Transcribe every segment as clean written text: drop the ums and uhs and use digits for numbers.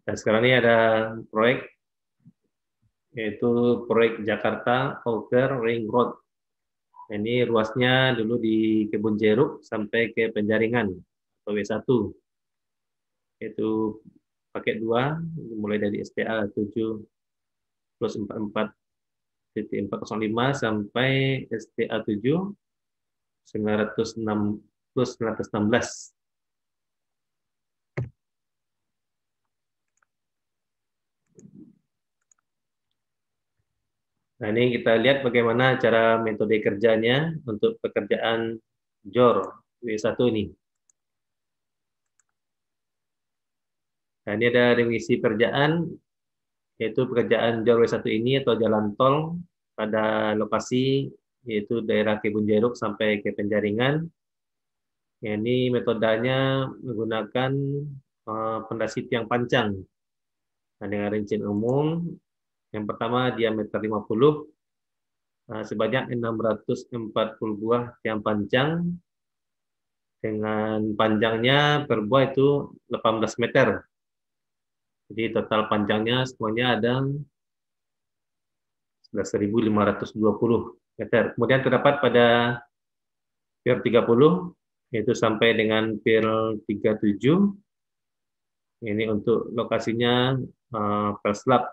Dan sekarang ini ada proyek, yaitu proyek Jakarta Outer Ring Road. Ini ruasnya dulu di Kebun Jeruk sampai ke Penjaringan atau W1. Itu paket 2, mulai dari STA 7 plus 44.405 sampai STA 7 906 plus 916. Nah, ini kita lihat bagaimana cara metode kerjanya untuk pekerjaan JOR W1 ini. Nah, ini ada revisi kerjaan, yaitu pekerjaan JOR W1 ini atau jalan tol pada lokasi yaitu daerah Kebun Jeruk sampai ke Penjaringan. Ya, ini metodenya menggunakan pondasi tiang pancang. Nah, dengan rincian umum, yang pertama diameter 50, sebanyak 640 buah tiang pancang dengan panjangnya per buah itu 18 meter. Jadi total panjangnya semuanya ada 11.520 meter. Kemudian terdapat pada pier 30, yaitu sampai dengan pier 37. Ini untuk lokasinya perslab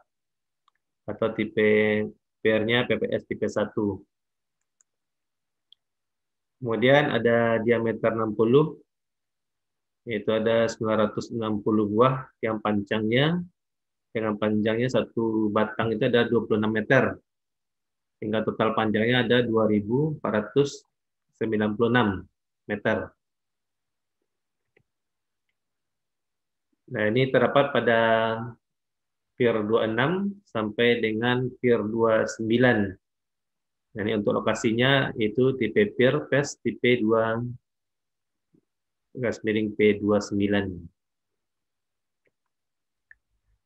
atau tipe PR-nya PPS tipe 1. Kemudian ada diameter 60, yaitu ada 960 buah tiang pancangnya, dengan panjangnya satu batang itu ada 26 meter, sehingga total panjangnya ada 2.496 meter. Nah, ini terdapat pada pier 26 sampai dengan pier 29. Nah, ini untuk lokasinya itu tipe pier PES tipe 2 garis miring P29.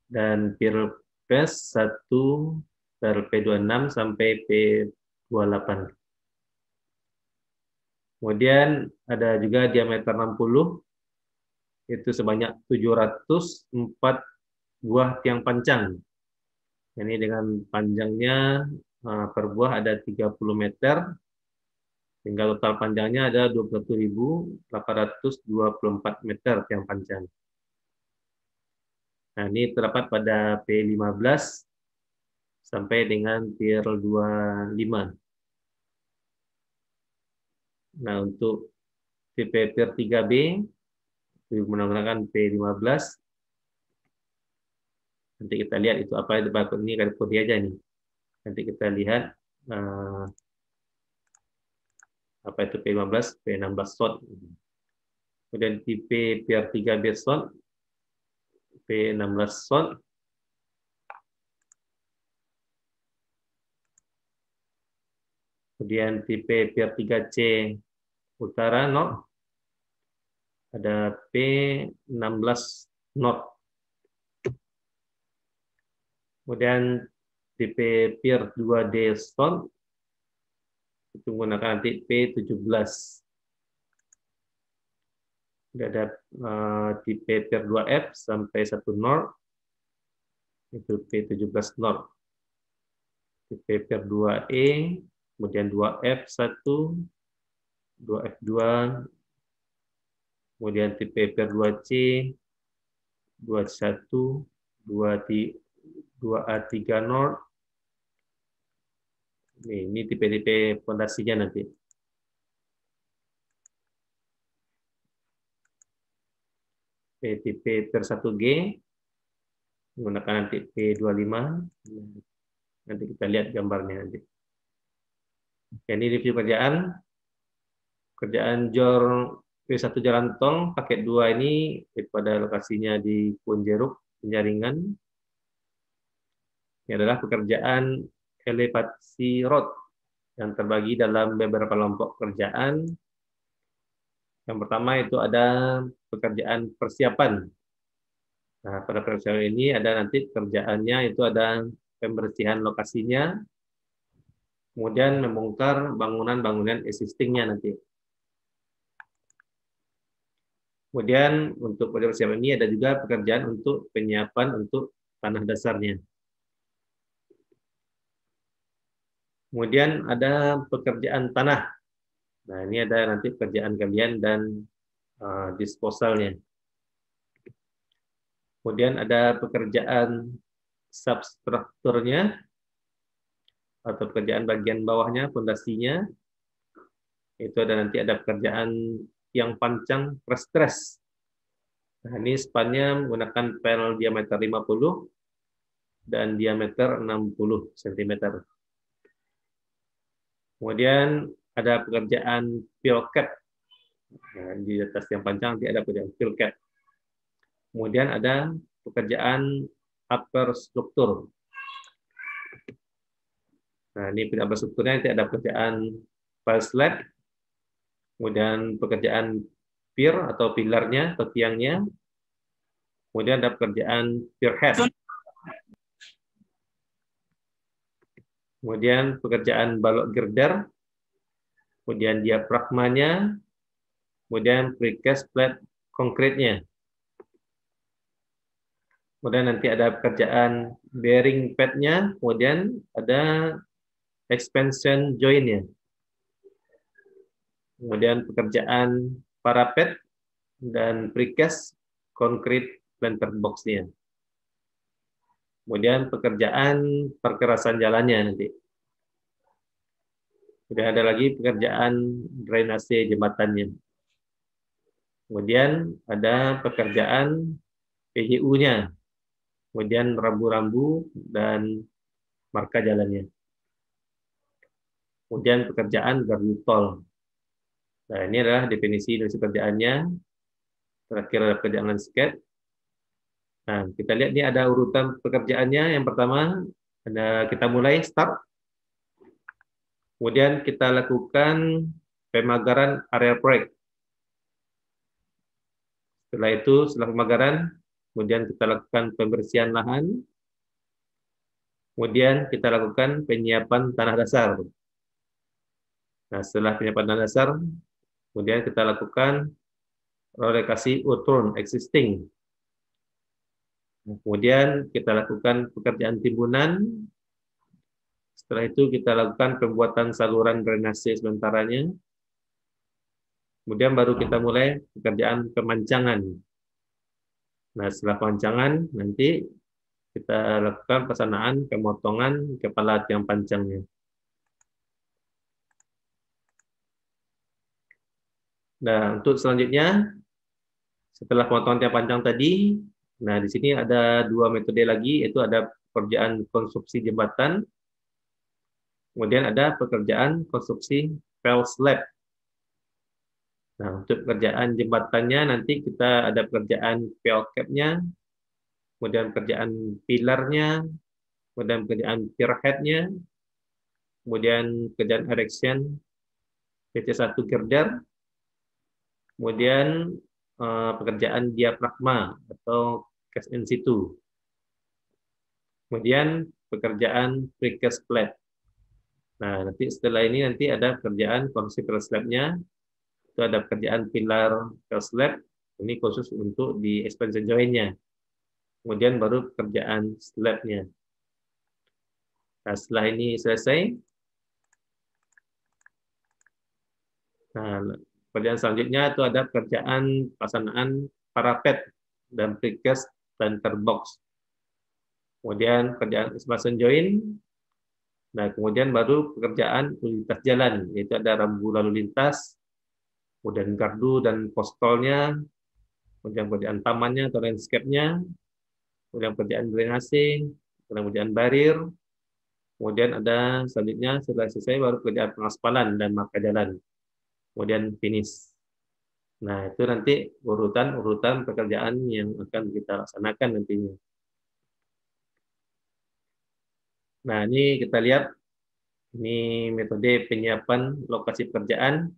Dan pier PES 1 dari P26 sampai P28. Kemudian ada juga diameter 60, itu sebanyak 704 buah tiang pancang. Ini dengan panjangnya per buah ada 30 meter, sehingga total panjangnya ada 21.824 meter tiang pancang. Nah, ini terdapat pada P15 sampai dengan pier 25. Nah, untuk tipe pier 3B menggunakan P15. Nanti kita lihat itu apa itu barcode ini, kode aja nih. Nanti kita lihat apa itu P15, P16 slot. Kemudian tipe pier 3B slot, P16 slot. Kemudian tipe pier 3C utara knot, ada P16 knot. Kemudian tipe pier 2D slot itu menggunakan nanti P17. Ada tipe pier 2F sampai 1 knot, itu P17 knot. Tipe pier 2E, kemudian 2F1, 2F2, kemudian tipe pier 2C, 21, 2A3 knot. Ini tipe-tipe fondasinya nanti. Tipe pier 1G menggunakan nanti P25. Nanti kita lihat gambarnya nanti. Ini review kerjaan JOR W1 jalan tol paket 2 ini pada lokasinya di Kebun Jeruk, Penjaringan. Ini adalah pekerjaan elevasi road yang terbagi dalam beberapa kelompok pekerjaan. Yang pertama itu ada pekerjaan persiapan. Nah, pada persiapan ini ada nanti kerjaannya itu ada pembersihan lokasinya, kemudian membongkar bangunan-bangunan existingnya nanti. Kemudian untuk persiapan ini ada juga pekerjaan untuk penyiapan untuk tanah dasarnya. Kemudian ada pekerjaan tanah. Nah, ini ada nanti pekerjaan galian dan disposalnya. Kemudian ada pekerjaan substrukturnya atau pekerjaan bagian bawahnya, fondasinya. Itu ada nanti ada pekerjaan yang pancang pre-stress. Nah, ini spannya menggunakan panel diameter 50 dan diameter 60 cm. Kemudian ada pekerjaan peel cap. Nah, di atas yang pancang nanti ada pekerjaan peel cap. Kemudian ada pekerjaan upper struktur. Nah, ini upper strukturnya nanti ada pekerjaan pile slab, kemudian pekerjaan pier atau pilarnya atau tiangnya, kemudian ada pekerjaan pier head, kemudian pekerjaan balok girder, kemudian diafragmanya, kemudian precast plate konkretnya. Kemudian nanti ada pekerjaan bearing pad-nya, kemudian ada expansion joint-nya. Kemudian pekerjaan parapet dan precast concrete planter box-nya. Kemudian pekerjaan perkerasan jalannya nanti. Kemudian ada lagi pekerjaan drainase jembatannya. Kemudian ada pekerjaan PJU-nya. Kemudian rambu-rambu dan marka jalannya. Kemudian pekerjaan gardu tol. Nah, ini adalah definisi pekerjaannya. Terakhir ada pekerjaan landscape. Nah, kita lihat ini ada urutan pekerjaannya. Yang pertama, kita mulai start. Kemudian kita lakukan pemagaran area proyek. Setelah itu, setelah pemagaran, kemudian kita lakukan pembersihan lahan. Kemudian kita lakukan penyiapan tanah dasar. Nah, setelah penyiapan tanah dasar, kemudian kita lakukan relokasi outturn existing. Kemudian kita lakukan pekerjaan timbunan. Setelah itu kita lakukan pembuatan saluran drainase sementaranya. Kemudian baru kita mulai pekerjaan pemancangan. Nah, setelah pemancangan nanti kita lakukan pesanaan pemotongan kepala tiang pancangnya. Nah, untuk selanjutnya setelah pemotongan tiang pancang tadi, nah di sini ada dua metode lagi, yaitu ada pekerjaan konstruksi jembatan, kemudian ada pekerjaan konstruksi pile slab. Nah, untuk pekerjaan jembatannya nanti kita ada pekerjaan pile cap-nya, kemudian pekerjaan pilarnya, kemudian pekerjaan pier head-nya, kemudian pekerjaan erection PC1 girder, kemudian pekerjaan diafragma atau cast in situ. Kemudian pekerjaan precast plate. Nah, nanti setelah ini nanti ada pekerjaan konstruksi pilar slab-nya. Itu ada pekerjaan pilar pilar slab. Ini khusus untuk di expansion joint-nya. Kemudian baru pekerjaan slab-nya. Nah, setelah ini selesai. Nah, pekerjaan selanjutnya itu ada pekerjaan pelaksanaan parapet dan precast planter box. Kemudian pekerjaan expansion joint. Nah, kemudian baru pekerjaan lintas jalan, yaitu ada rambu lalu lintas, kemudian gardu dan postolnya, kemudian pekerjaan tamannya atau landscape-nya, kemudian pekerjaan drainase, kemudian barir, kemudian ada selanjutnya setelah selesai baru pekerjaan pengaspalan dan marka jalan, kemudian finish. Nah, itu nanti urutan pekerjaan yang akan kita laksanakan nantinya. Nah, ini kita lihat, ini metode penyiapan lokasi pekerjaan.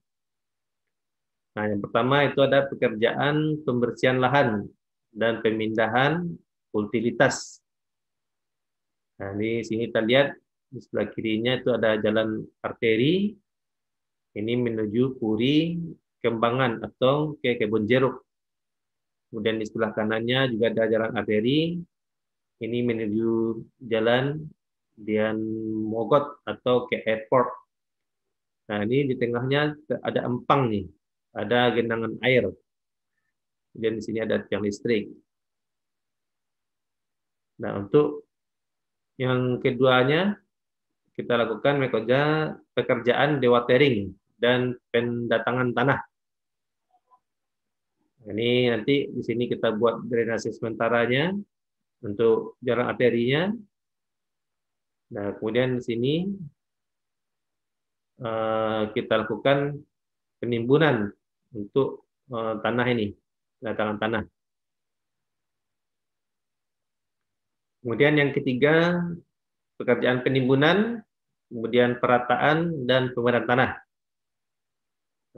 Nah, yang pertama itu ada pekerjaan pembersihan lahan dan pemindahan utilitas. Nah, di sini kita lihat, di sebelah kirinya itu ada jalan arteri, ini menuju Puri Kembangan atau ke Kebun Jeruk. Kemudian di sebelah kanannya juga ada jalan arteri. Ini menuju jalan Dian Mogot atau ke airport. Nah, ini di tengahnya ada empang nih. Ada genangan air. Dan di sini ada tiang listrik. Nah, untuk yang keduanya kita lakukan pekerjaan dewatering dan pendatangan tanah. Ini nanti di sini kita buat drainase sementaranya untuk jalan arterinya. Nah, kemudian di sini kita lakukan penimbunan untuk tanah ini, pendatangan tanah. Kemudian yang ketiga, pekerjaan penimbunan, kemudian perataan dan pembenahan tanah.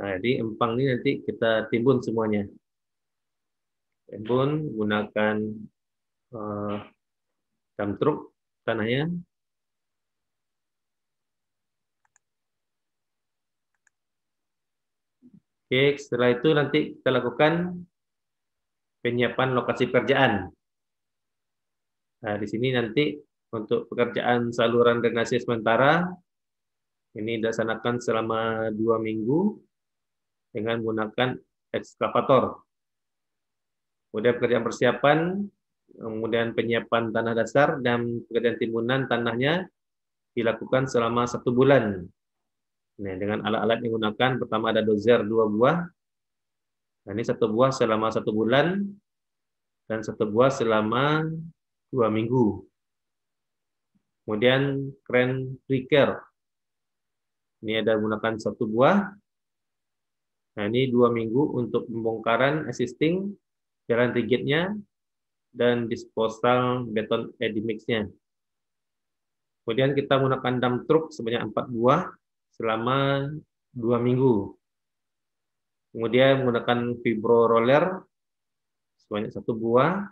Nah, jadi empang ini nanti kita timbun semuanya. Timbun gunakan dump truk tanahnya. Oke, setelah itu nanti kita lakukan penyiapan lokasi pekerjaan. Nah, di sini nanti untuk pekerjaan saluran drainase sementara ini dilaksanakan selama 2 minggu dengan menggunakan ekskavator. Kemudian pekerjaan persiapan, kemudian penyiapan tanah dasar dan pekerjaan timbunan tanahnya dilakukan selama 1 bulan. Nah, dengan alat-alat yang digunakan, pertama ada dozer 2 buah. Nah, ini 1 buah selama 1 bulan dan 1 buah selama 2 minggu. Kemudian kren tweaker. Ini ada menggunakan 1 buah. Nah, ini 2 minggu untuk pembongkaran existing jalan rigidnya dan disposal beton ready mix-nya. Kemudian kita menggunakan dump truk sebanyak 4 buah selama 2 minggu. Kemudian menggunakan vibro roller sebanyak 1 buah.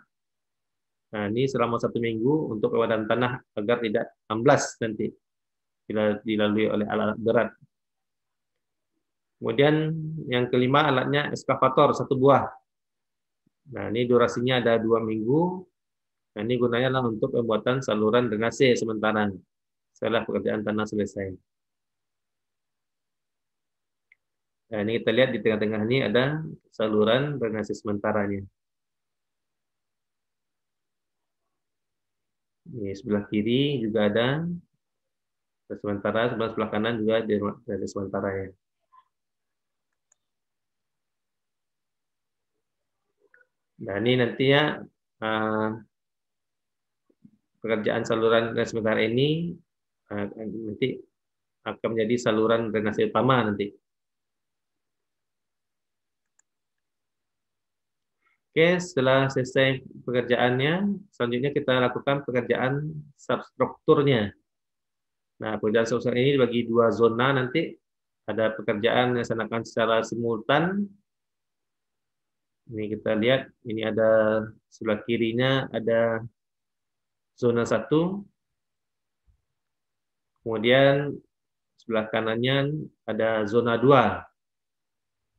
Nah, ini selama 1 minggu untuk pemadam tanah agar tidak amblas nanti bila dilalui oleh alat-alat berat. Kemudian yang kelima alatnya ekskavator 1 buah. Nah, ini durasinya ada 2 minggu. Nah, ini gunanya adalah untuk pembuatan saluran drainase sementara setelah pekerjaan tanah selesai. Nah, ini kita lihat di tengah-tengah ini ada saluran drainase sementaranya. Ini sebelah kiri juga ada sementara, sebelah kanan juga ada sementaranya. Nah, ini nantinya pekerjaan saluran drainase sementara ini nanti akan menjadi saluran drainase utama nanti. Oke, setelah selesai pekerjaannya, selanjutnya kita lakukan pekerjaan substrukturnya. Nah, pekerjaan substruktur ini dibagi 2 zona nanti. Ada pekerjaan yang dilaksanakan secara simultan. Ini kita lihat, ini ada sebelah kirinya ada zona 1. Kemudian sebelah kanannya ada zona 2.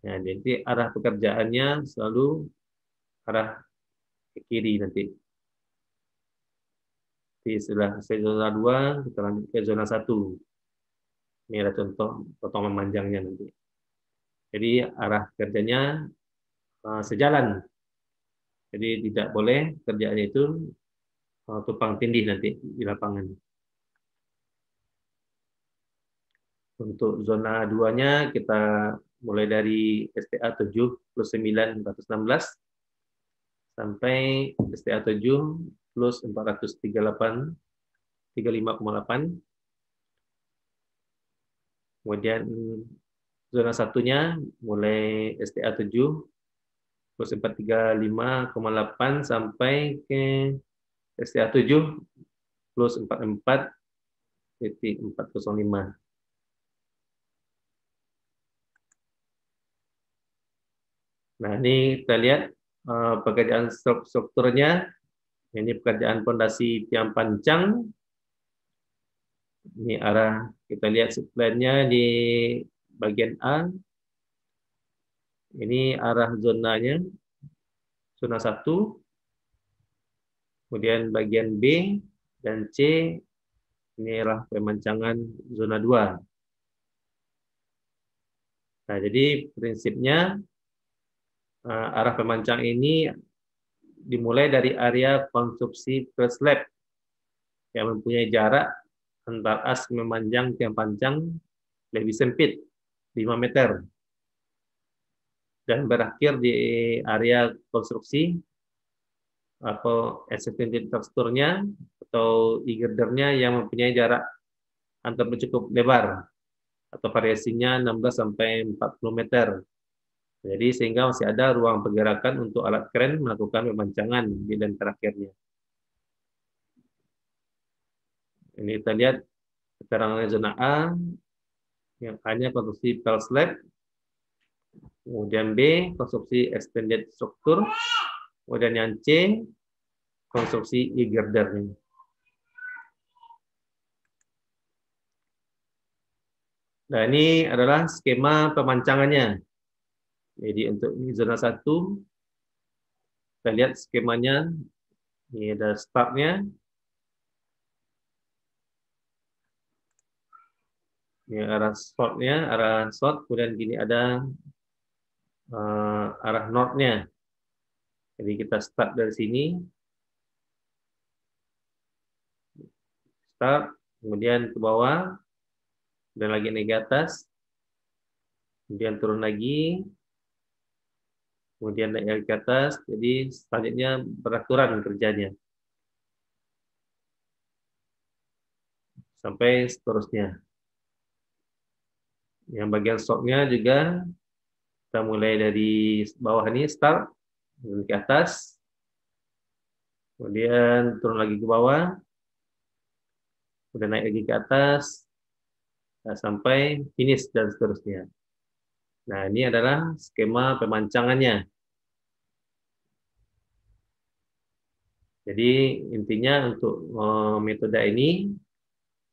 Nah, jadi arah pekerjaannya selalu arah ke kiri nanti. Di sebelah zona 2, kita lanjut ke zona 1. Ini ada contoh potongan panjangnya nanti. Jadi arah kerjanya sejalan. Jadi tidak boleh kerjaannya itu tumpang tindih nanti di lapangan. Untuk zona 2-nya kita mulai dari STA 7+9 416 sampai STA 7+438 35,8. Kemudian zona 1-nya mulai STA 7+435,8 sampai ke STA 7+44,405. Nah, ini kita lihat pekerjaan strukturnya. Ini pekerjaan fondasi tiang pancang. Ini arah, kita lihat plan-nya di bagian A. Ini arah zonanya zona 1, kemudian bagian B dan C ini adalah pemancangan zona 2. Nah, jadi prinsipnya arah pemancang ini dimulai dari area konstruksi first slab yang mempunyai jarak antar as memanjang tiang pancang lebih sempit 5 meter dan berakhir di area konstruksi atau extended teksturnya atau e-girdernya yang mempunyai jarak antar cukup lebar atau variasinya 16 sampai 40 meter. Jadi sehingga masih ada ruang pergerakan untuk alat kren melakukan pemancangan di dan terakhirnya. Ini kita lihat keterangan zona A yang hanya konstruksi pel slab, kemudian B konstruksi extended struktur, kemudian yang C konstruksi e-girder. Nah, ini adalah skema pemancangannya. Jadi untuk zona 1, kita lihat skemanya. Ini ada startnya. Ini arah shortnya, arah short, kemudian gini ada arah northnya. Jadi kita start dari sini, start, kemudian ke bawah, dan lagi naik ke atas, kemudian turun lagi, kemudian naik ke atas. Jadi selanjutnya beraturan kerjanya sampai seterusnya. Yang bagian shortnya juga kita mulai dari bawah ini, start, ke atas, kemudian turun lagi ke bawah, kemudian naik lagi ke atas, sampai finish dan seterusnya. Nah, ini adalah skema pemancangannya. Jadi intinya untuk metode ini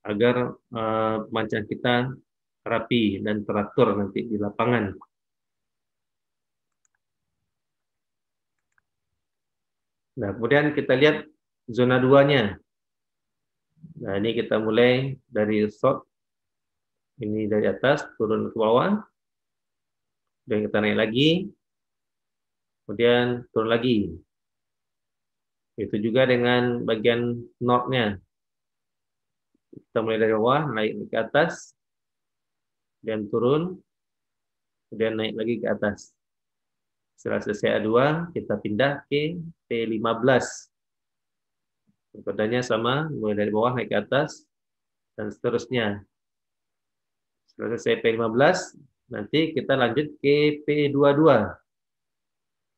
agar pemancang kita rapi dan teratur nanti di lapangan. Nah, kemudian kita lihat zona 2-nya. Nah, ini kita mulai dari short. Ini dari atas, turun ke bawah. Dan kita naik lagi. Kemudian turun lagi. Itu juga dengan bagian north-nya. Kita mulai dari bawah, naik ke atas. Dan turun. Kemudian naik lagi ke atas. Setelah selesai A2, kita pindah ke P15. Metodenya sama, mulai dari bawah naik ke atas, dan seterusnya. Setelah selesai P15, nanti kita lanjut ke P22.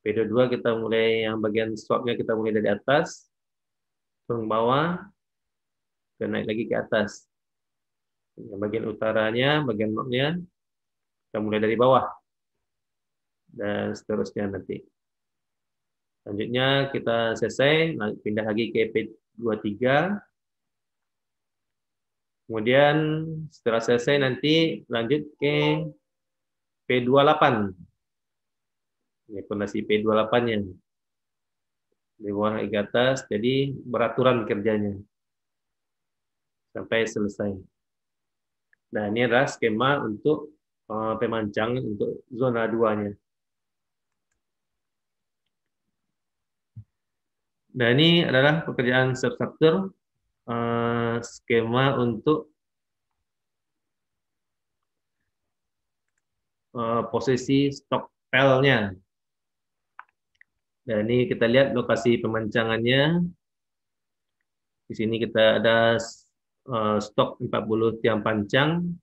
P22 kita mulai yang bagian stopnya kita mulai dari atas, turun ke bawah, dan naik lagi ke atas. Yang bagian utaranya, bagian northnya, kita mulai dari bawah. Dan seterusnya nanti. Selanjutnya kita selesai, pindah lagi ke P23. Kemudian setelah selesai nanti lanjut ke P28. Ini fondasi P28-nya. Di bawah naik ke atas, jadi beraturan kerjanya. Sampai selesai. Nah, ini adalah skema untuk pemancang untuk zona 2-nya. Nah, ini adalah pekerjaan substruktur skema untuk posisi stok pelnya. Dan ini kita lihat lokasi pemancangannya. Di sini kita ada stok 40 tiang pancang.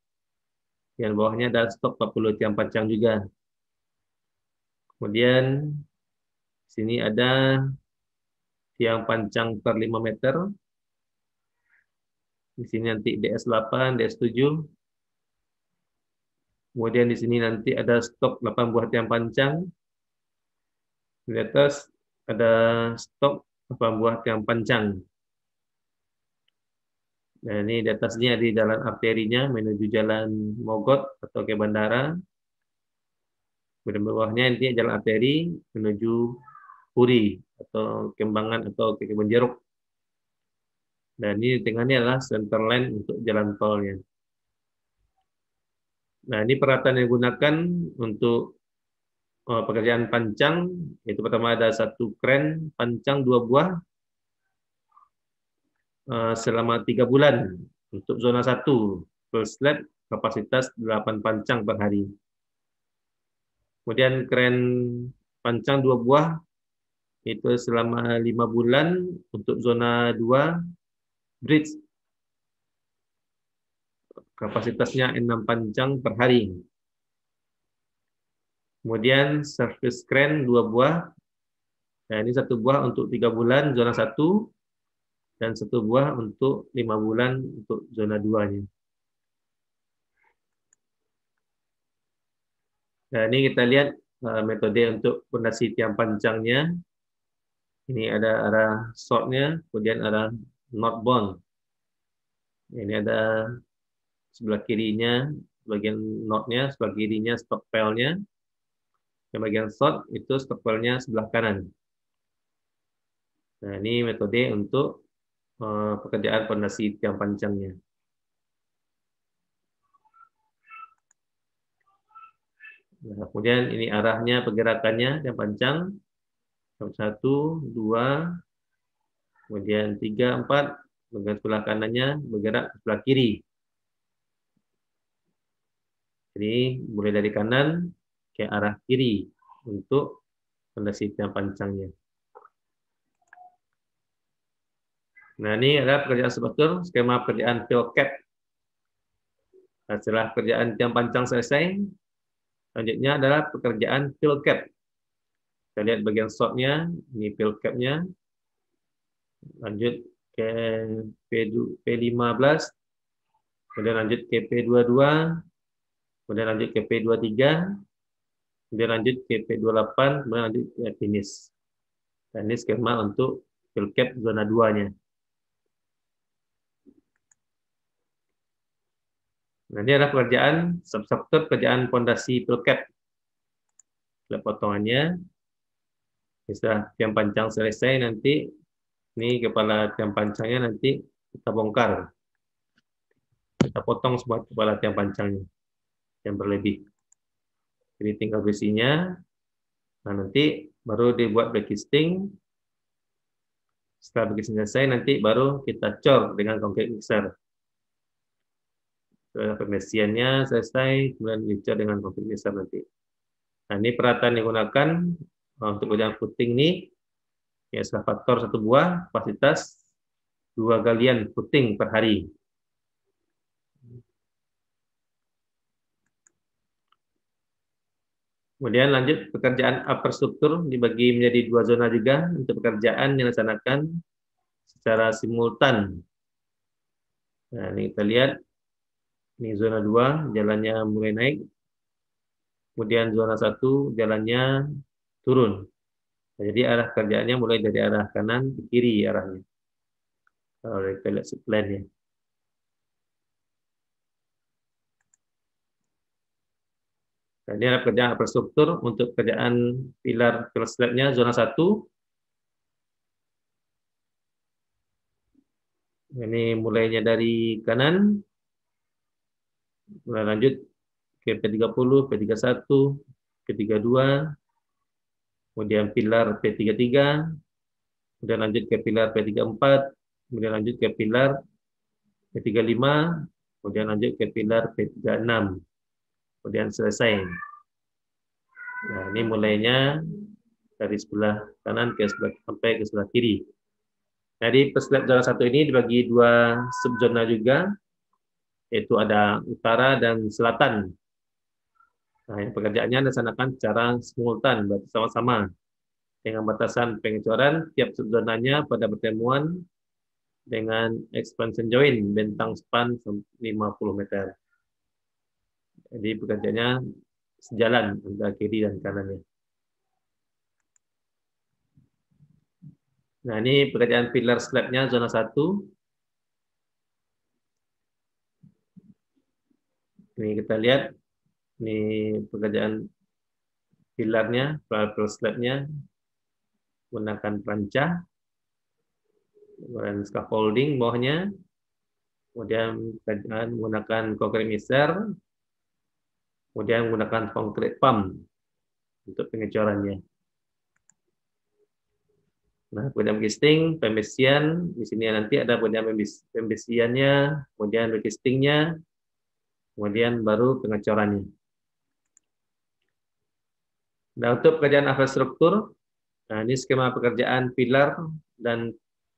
Yang bawahnya ada stok 40 tiang pancang juga. Kemudian di sini ada tiang pancang per 5 meter. Di sini nanti DS8, DS7. Kemudian di sini nanti ada stok 8 buah tiang pancang. Di atas ada stok 8 buah tiang pancang. Nah, ini di atasnya di jalan arterinya menuju jalan Mogot atau ke bandara. Kemudian bawahnya nanti jalan arteri menuju Puri atau Kembangan atau ke Kebun Jeruk. Dan ini tengahnya adalah center line untuk jalan tolnya. Nah, ini peralatan yang digunakan untuk pekerjaan pancang. Itu pertama ada satu kren pancang 2 buah selama 3 bulan untuk zona 1 full slab kapasitas 8 pancang per hari. Kemudian kren pancang 2 buah itu selama 5 bulan untuk zona 2 bridge kapasitasnya 6 pancang per hari. Kemudian service crane 2 buah. Nah, ini 1 buah untuk 3 bulan zona 1 dan 1 buah untuk 5 bulan untuk zona 2-nya. Nah, ini kita lihat metode untuk pondasi tiang pancangnya. Ini ada arah short-nya, kemudian arah northbound. Ini ada sebelah kirinya bagian north-nya, sebelah kirinya stockpile-nya. Yang bagian short itu stockpile-nya sebelah kanan. Nah, ini metode untuk pekerjaan pondasi tiang pancangnya. Nah, kemudian ini arahnya pergerakannya tiang pancang. 1, 2, kemudian 3, 4. Bagian sebelah kanannya bergerak ke sebelah kiri. Jadi mulai dari kanan ke arah kiri untuk pondasi tiang pancangnya. Nah, ini adalah pekerjaan struktur skema pekerjaan fill cap. Nah, setelah pekerjaan tiang pancang selesai, selanjutnya adalah pekerjaan fill cap. Kita lihat bagian short-nya, ini fill cap-nya. Lanjut ke P15, kemudian lanjut ke P22, kemudian lanjut ke P23, kemudian lanjut ke P28, kemudian lanjut ke finish. Dan ini skema untuk fill cap zona 2-nya. Nah, ini adalah pekerjaan substruktur pekerjaan pondasi fill cap. Lihat potongannya. Setelah tiang pancang selesai nanti ini kepala tiang pancangnya nanti kita bongkar. Kita potong semua kepala tiang pancangnya yang berlebih. Jadi tinggal besinya. Nah, nanti baru dibuat backcasting. Setelah backcasting selesai nanti baru kita cor dengan konkrit mixer. Setelah pemesiannya selesai, kemudian dicor dengan konkrit mixer nanti. Nah, ini peralatan yang digunakan untuk pekerjaan footing ini. Ya, ekskavator 1 buah, kapasitas 2 galian footing per hari. Kemudian lanjut pekerjaan upper struktur dibagi menjadi 2 zona juga untuk pekerjaan yang dilaksanakan secara simultan. Nah, ini kita lihat, ini zona 2 jalannya mulai naik, kemudian zona 1 jalannya turun. Nah, jadi arah kerjaannya mulai dari arah kanan ke kiri arahnya. Kalau kita lihat plan-nya. Nah, ini adalah pekerjaan upper struktur untuk pekerjaan pilar slab-nya zona 1. Ini mulainya dari kanan, mulai lanjut ke P30, P31, P32, kemudian pilar P33, kemudian lanjut ke pilar P34, kemudian lanjut ke pilar P35, kemudian lanjut ke pilar P36, kemudian selesai. Nah, ini mulainya dari sebelah kanan ke sebelah sampai ke sebelah kiri. Jadi peslab zona 1 ini dibagi 2 subzona juga, yaitu ada utara dan selatan. Nah, yang pekerjaannya dilaksanakan secara simultan, berarti sama-sama dengan batasan pengecoran tiap subzonanya pada pertemuan dengan expansion joint bentang span 50 meter. Jadi pekerjaannya sejalan antara kiri dan kanannya. Nah, ini pekerjaan pilar slab-nya zona 1. Ini kita lihat, ini pekerjaan pilarnya, pilar slab-nya. menggunakan perancah, kemudian scaffolding bawahnya, kemudian pekerjaan menggunakan concrete mixer, kemudian menggunakan concrete pump untuk pengecorannya. Nah, kemudian casting, pembesian, di sini nanti ada kemudian pembesiannya, kemudian castingnya, kemudian baru pengecorannya. Nah, untuk pekerjaan infrastruktur, nah ini skema pekerjaan pilar dan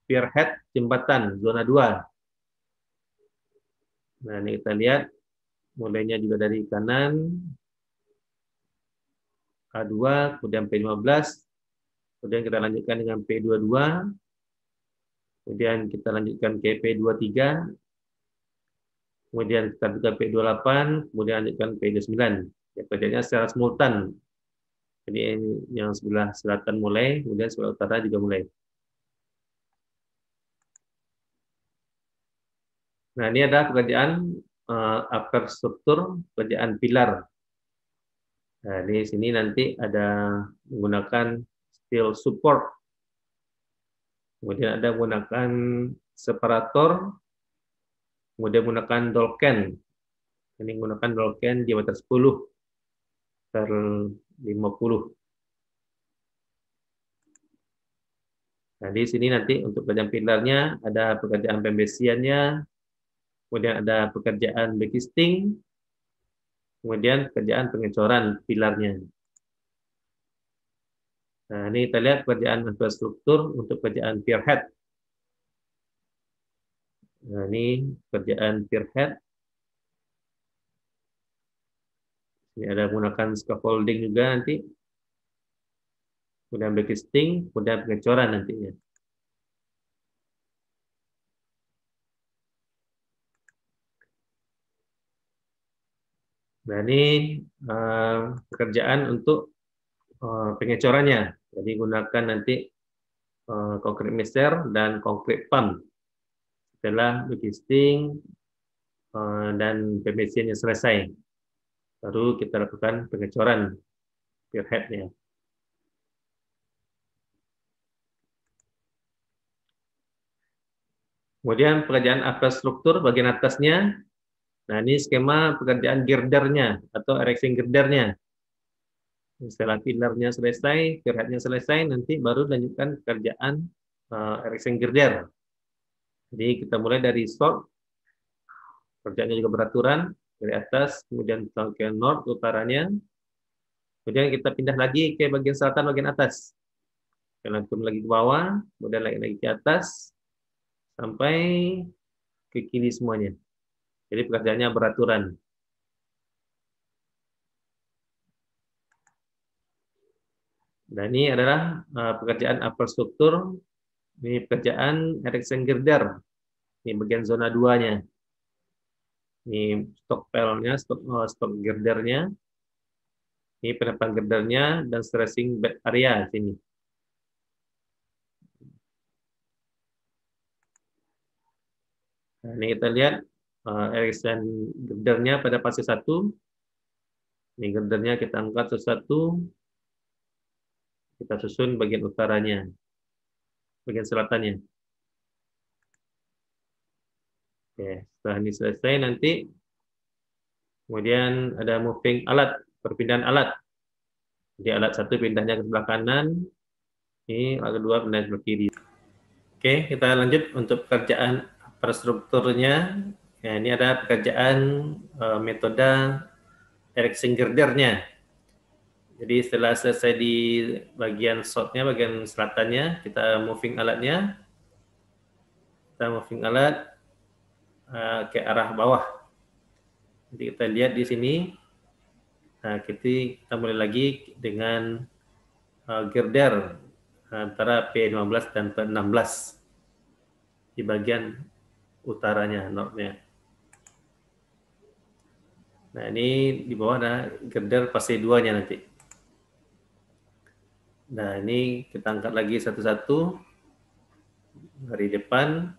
pierhead jembatan zona 2. Nah, ini kita lihat mulainya juga dari kanan, A2, kemudian P15, kemudian kita lanjutkan dengan P22, kemudian kita lanjutkan ke P23, kemudian kita buka P28, kemudian lanjutkan P29. Ya, kerjanya secara simultan. Jadi yang sebelah selatan mulai, kemudian sebelah utara juga mulai. Nah, ini ada pekerjaan upper struktur, pekerjaan pilar. Nah, di sini nanti ada menggunakan steel support. Kemudian ada menggunakan separator, kemudian menggunakan dolken. Ini menggunakan dolken diameter 10 per 50. Nah, di sini nanti untuk pekerjaan pilarnya ada pekerjaan pembesiannya, kemudian ada pekerjaan backisting, kemudian pekerjaan pengecoran pilarnya. Nah, ini kita lihat pekerjaan infrastruktur untuk pekerjaan pierhead. Nah, ini pekerjaan pierhead. Ini ada menggunakan scaffolding juga nanti. Kemudian backisting, kemudian pengecoran nantinya. Nah, ini pekerjaan untuk pengecorannya. Jadi gunakan nanti concrete mixer dan concrete pump. Setelah backisting dan pembesiannya selesai, baru kita lakukan pengecoran pierhead-nya. Kemudian pekerjaan infrastruktur bagian atasnya. Nah, ini skema pekerjaan girdernya atau erection girdernya. Setelah pilarnya selesai, pierhead-nya selesai, nanti baru lanjutkan pekerjaan erection girder. Jadi kita mulai dari south, kerjanya juga beraturan, dari atas, kemudian ke north, utaranya. Kemudian kita pindah lagi ke bagian selatan, bagian atas. Kita turun lagi ke bawah, kemudian lagi ke atas, sampai ke kiri semuanya. Jadi pekerjaannya beraturan. Nah, ini adalah pekerjaan infrastruktur. Ini pekerjaan erection girder. Ini bagian zona 2-nya. Ini stok pelnya, stok girdernya. Ini penampang girdernya dan stressing bed area di sini. Nah, ini kita lihat erection girdernya pada fase 1. Ini girdernya kita angkat satu-satu. Kita susun bagian utaranya, bagian selatannya. Oke, setelah ini selesai nanti, kemudian ada moving alat, perpindahan alat. Jadi alat satu pindahnya ke sebelah kanan, ini alat kedua pindah ke sebelah kiri. Oke, kita lanjut untuk pekerjaan infrastrukturnya. Ya, ini ada pekerjaan metode erection girdernya. Jadi setelah selesai di bagian shotnya, bagian selatannya, kita moving alatnya. Kita moving alat ke arah bawah. Jadi kita lihat di sini. Nah, kita mulai lagi dengan girder antara P15 dan P16 di bagian utaranya, northnya. Nah, ini di bawah ada girder fase 2-nya nanti. Nah, ini kita angkat lagi satu-satu dari depan,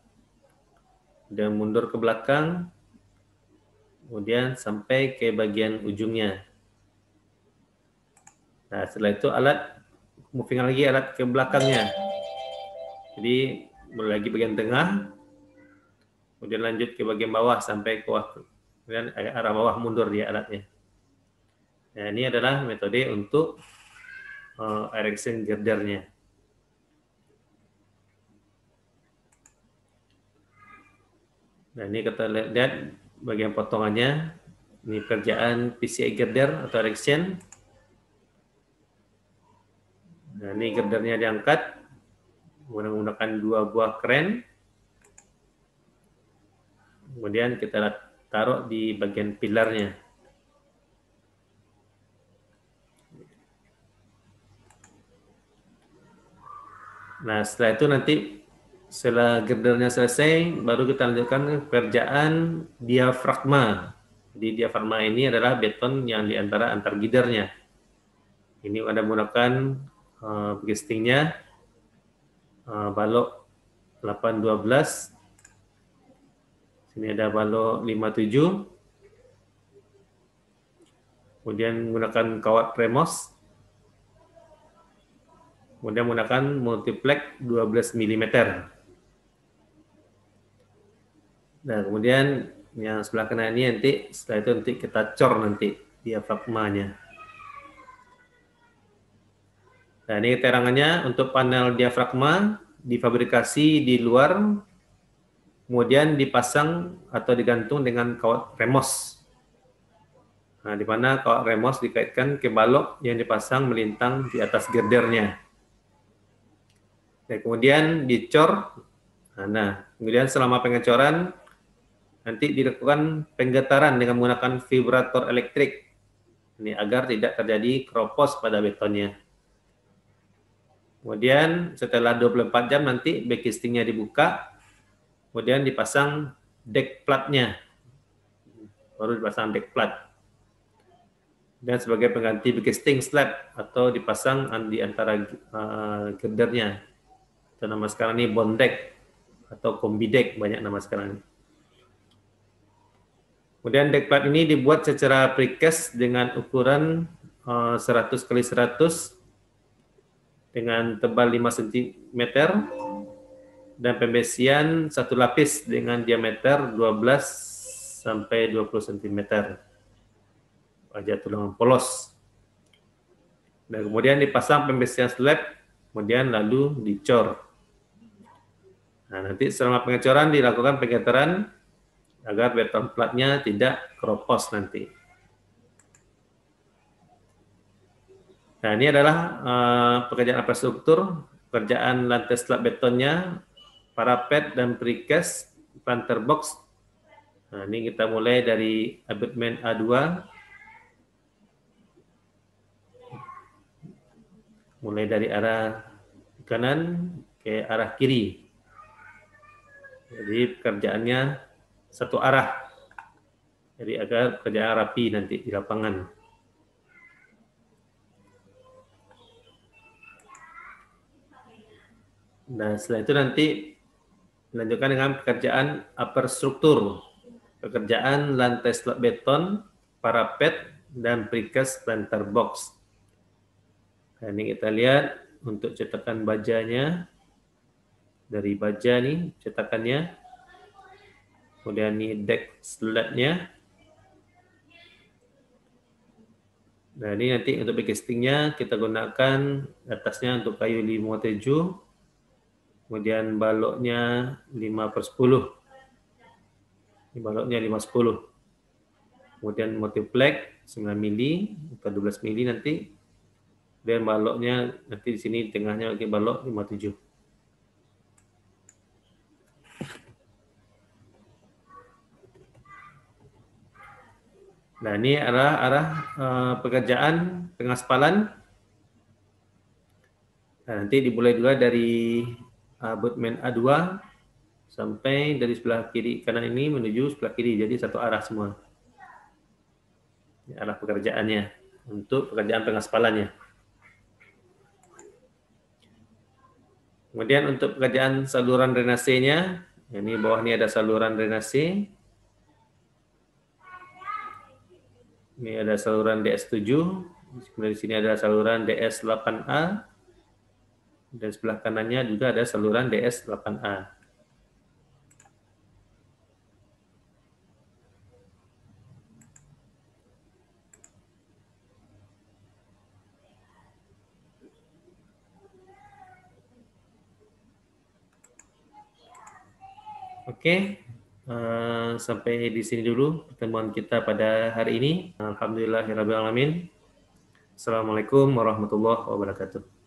dan mundur ke belakang, kemudian sampai ke bagian ujungnya. Nah, setelah itu alat moving lagi alat ke belakangnya. Jadi mulai lagi bagian tengah, kemudian lanjut ke bagian bawah sampai ke bawah, kemudian arah bawah mundur dia alatnya. Nah, ini adalah metode untuk erection girdernya. Nah, ini kita lihat bagian potongannya. Ini pekerjaan PCI girder atau erection. Nah, ini girdernya diangkat menggunakan 2 buah kren. Kemudian kita taruh di bagian pilarnya. Nah, setelah itu nanti setelah girdernya selesai, baru kita lanjutkan pekerjaan diafragma. Jadi diafragma ini adalah beton yang di antara antar gidernya. Ini ada menggunakan castingnya balok 812. Sini ada balok 57. Kemudian menggunakan kawat Remos. Kemudian menggunakan multiplex 12 mm. Nah, kemudian yang sebelah kanan ini nanti setelah itu nanti kita cor nanti diafragmanya. Nah, ini keterangannya untuk panel diafragma difabrikasi di luar, kemudian dipasang atau digantung dengan kawat Remos. Nah, di mana kawat Remos dikaitkan ke balok yang dipasang melintang di atas girdernya. Dan kemudian dicor. Nah, kemudian selama pengecoran nanti dilakukan penggetaran dengan menggunakan vibrator elektrik. Ini agar tidak terjadi keropos pada betonnya. Kemudian setelah 24 jam nanti backcastingnya dibuka, kemudian dipasang deck platnya. Baru dipasang deck plat. Dan sebagai pengganti backcasting slab atau dipasang di antara girdernya. Itu nama sekarang ini bond deck atau kombi deck, banyak nama sekarang ini. Kemudian deck plat ini dibuat secara precast dengan ukuran 100 x 100 dengan tebal 5 cm dan pembesian satu lapis dengan diameter 12 sampai 20 cm. Wajah tulang polos. Dan kemudian dipasang pembesian slab, kemudian lalu dicor. Nah, nanti selama pengecoran dilakukan penggetaran agar beton platnya tidak keropos nanti. Nah, ini adalah pekerjaan infrastruktur, pekerjaan lantai slab betonnya, parapet dan precast, planter box. Nah, ini kita mulai dari abutment A2, mulai dari arah kanan ke arah kiri. Jadi pekerjaannya satu arah. Jadi agar pekerjaan rapi nanti di lapangan. Nah, setelah itu nanti dilanjutkan dengan pekerjaan upper struktur. Pekerjaan lantai slab beton, parapet, dan precast planter box. Nah, ini kita lihat untuk cetakan bajanya. Dari baja nih cetakannya, kemudian ini deck slabnya. Nah, ini nanti untuk backcastingnya kita gunakan atasnya untuk kayu 5/7, kemudian baloknya 5/10. Ini baloknya 5/10. Kemudian multiplex 9 mili atau 12 mili nanti. Dan baloknya nanti di sini di tengahnya lagi balok 57. Nah, ini arah pekerjaan pengaspalan. Nah, nanti dimulai dulu dari abutment A2 sampai dari sebelah kiri kanan ini menuju sebelah kiri, jadi satu arah semua. Ini arah pekerjaannya untuk pekerjaan pengaspalannya. Kemudian untuk pekerjaan saluran drainasenya, ini bawah ini ada saluran drainase. Ini ada saluran DS7, kemudian di sini ada saluran DS8A, Dan sebelah kanannya juga ada saluran DS8A. Oke, sampai di sini dulu pertemuan kita pada hari ini. Alhamdulillahirrahmanirrahim. Assalamualaikum warahmatullahi wabarakatuh.